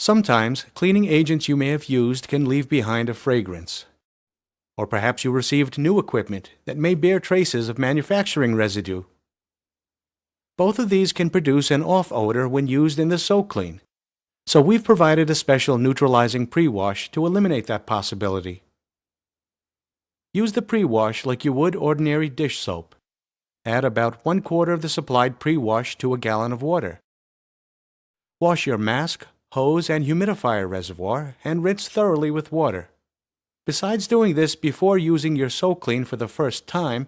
Sometimes, cleaning agents you may have used can leave behind a fragrance. Or perhaps you received new equipment that may bear traces of manufacturing residue. Both of these can produce an off odor when used in the SoClean, so we've provided a special neutralizing pre-wash to eliminate that possibility. Use the pre-wash like you would ordinary dish soap. Add about 1/4 of the supplied pre-wash to a gallon of water. Wash your mask, hose, and humidifier reservoir and rinse thoroughly with water. Besides doing this before using your SoClean for the first time,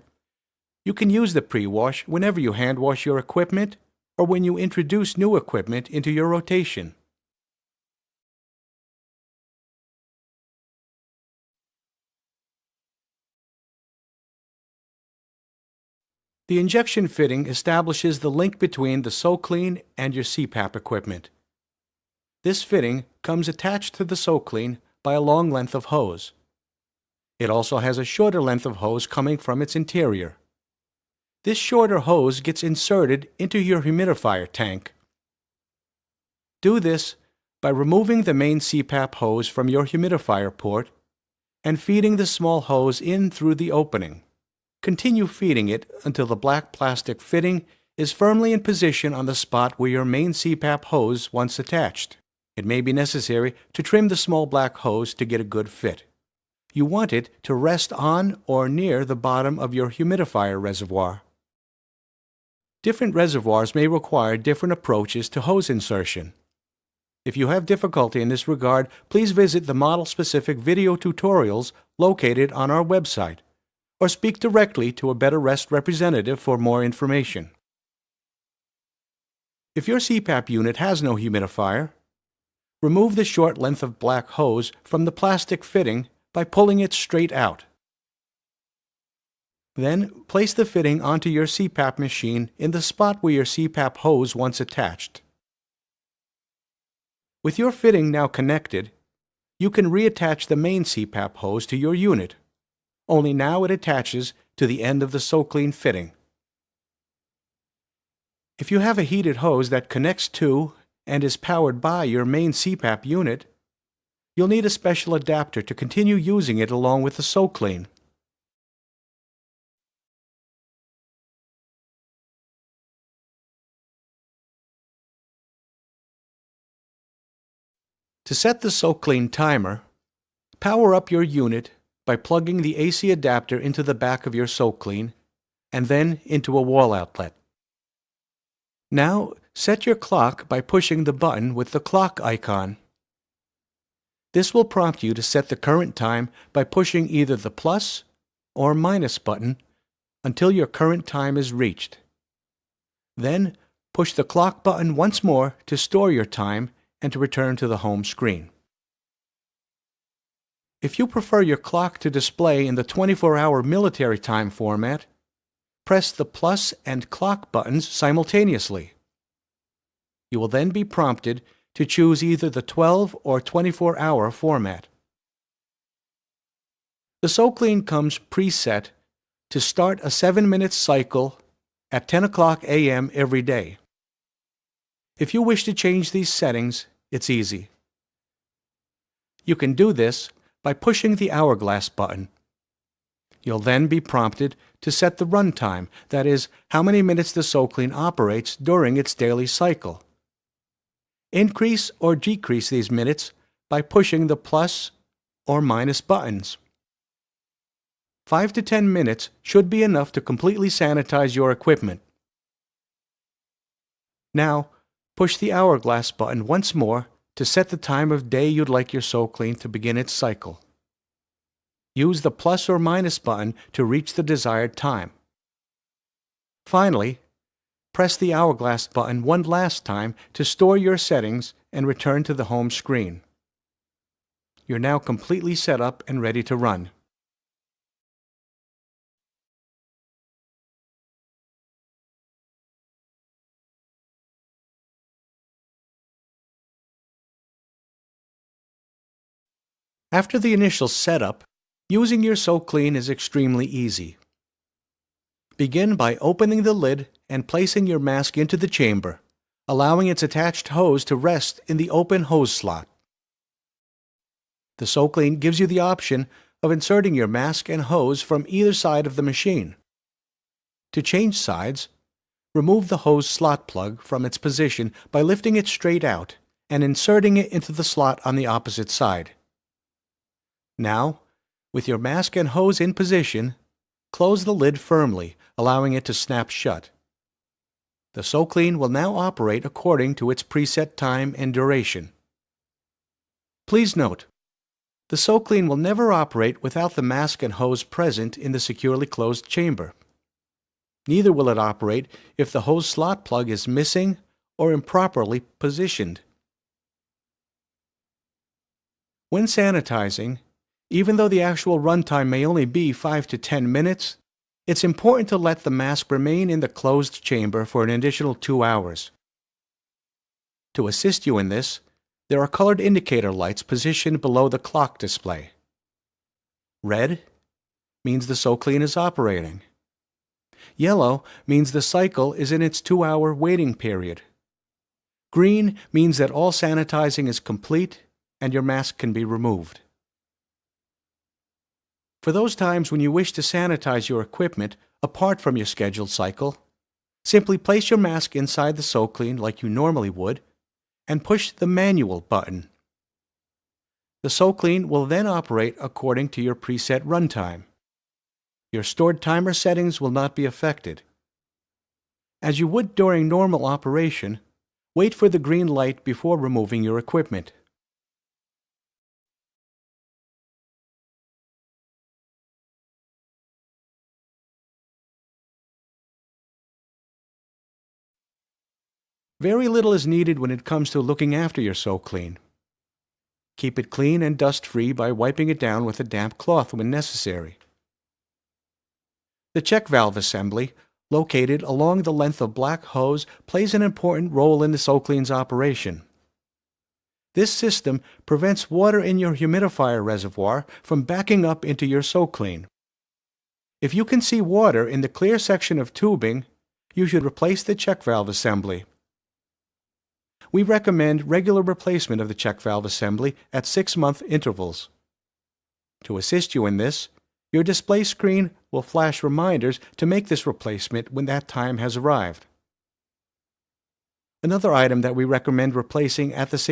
you can use the pre-wash whenever you hand wash your equipment or when you introduce new equipment into your rotation. The injection fitting establishes the link between the SoClean and your Cpap equipment. This fitting comes attached to the SoClean by a long length of hose. It also has a shorter length of hose coming from its interior. This shorter hose gets inserted into your humidifier tank. Do this by removing the main Cpap hose from your humidifier port and feeding the small hose in through the opening. Continue feeding it until the black plastic fitting is firmly in position on the spot where your main Cpap hose once attached. It may be necessary to trim the small black hose to get a good fit. You want it to rest on or near the bottom of your humidifier reservoir. Different reservoirs may require different approaches to hose insertion. If you have difficulty in this regard, please visit the model-specific video tutorials located on our website, or speak directly to a Better Rest representative for more information. If your Cpap unit has no humidifier, remove the short length of black hose from the plastic fitting by pulling it straight out. Then, place the fitting onto your Cpap machine in the spot where your Cpap hose once attached. With your fitting now connected, you can reattach the main Cpap hose to your unit, only now it attaches to the end of the SoClean fitting. If you have a heated hose that connects to and is powered by your main Cpap unit, you'll need a special adapter to continue using it along with the SoClean. To set the SoClean timer, power up your unit by plugging the AC adapter into the back of your SoClean and then into a wall outlet. Now, set your clock by pushing the button with the clock icon. This will prompt you to set the current time by pushing either the plus or minus button until your current time is reached. Then, push the clock button once more to store your time and to return to the home screen. If you prefer your clock to display in the 24-hour military time format, press the plus and clock buttons simultaneously. You will then be prompted to choose either the 12 or 24-hour format. The SoClean comes preset to start a 7-minute cycle at 10 o'clock a.m. every day. If you wish to change these settings, it's easy. You can do this by pushing the hourglass button. You'll then be prompted to set the run time, that is, how many minutes the SoClean operates during its daily cycle. Increase or decrease these minutes by pushing the plus or minus buttons. 5 to 10 minutes should be enough to completely sanitize your equipment. Now, push the hourglass button once more to set the time of day you'd like your SoClean to begin its cycle. Use the plus or minus button to reach the desired time. Finally, press the hourglass button one last time to store your settings and return to the home screen. You're now completely set up and ready to run. After the initial setup, using your SoClean is extremely easy. Begin by opening the lid and placing your mask into the chamber, allowing its attached hose to rest in the open hose slot. The SoClean gives you the option of inserting your mask and hose from either side of the machine. To change sides, remove the hose slot plug from its position by lifting it straight out and inserting it into the slot on the opposite side. Now, with your mask and hose in position, close the lid firmly, allowing it to snap shut. The SoClean will now operate according to its preset time and duration. Please note, the SoClean will never operate without the mask and hose present in the securely closed chamber. Neither will it operate if the hose slot plug is missing or improperly positioned. When sanitizing, even though the actual runtime may only be 5 to 10 minutes, it's important to let the mask remain in the closed chamber for an additional 2 hours. To assist you in this, there are colored indicator lights positioned below the clock display. Red means the SoClean is operating. Yellow means the cycle is in its 2-hour waiting period. Green means that all sanitizing is complete and your mask can be removed. For those times when you wish to sanitize your equipment apart from your scheduled cycle, simply place your mask inside the SoClean like you normally would and push the manual button. The SoClean will then operate according to your preset runtime. Your stored timer settings will not be affected. As you would during normal operation, wait for the green light before removing your equipment. Very little is needed when it comes to looking after your SoClean. Keep it clean and dust-free by wiping it down with a damp cloth when necessary. The check valve assembly, located along the length of black hose, plays an important role in the SoClean's operation. This system prevents water in your humidifier reservoir from backing up into your SoClean. If you can see water in the clear section of tubing, you should replace the check valve assembly. We recommend regular replacement of the check valve assembly at 6-month intervals. To assist you in this, your display screen will flash reminders to make this replacement when that time has arrived. Another item that we recommend replacing at the same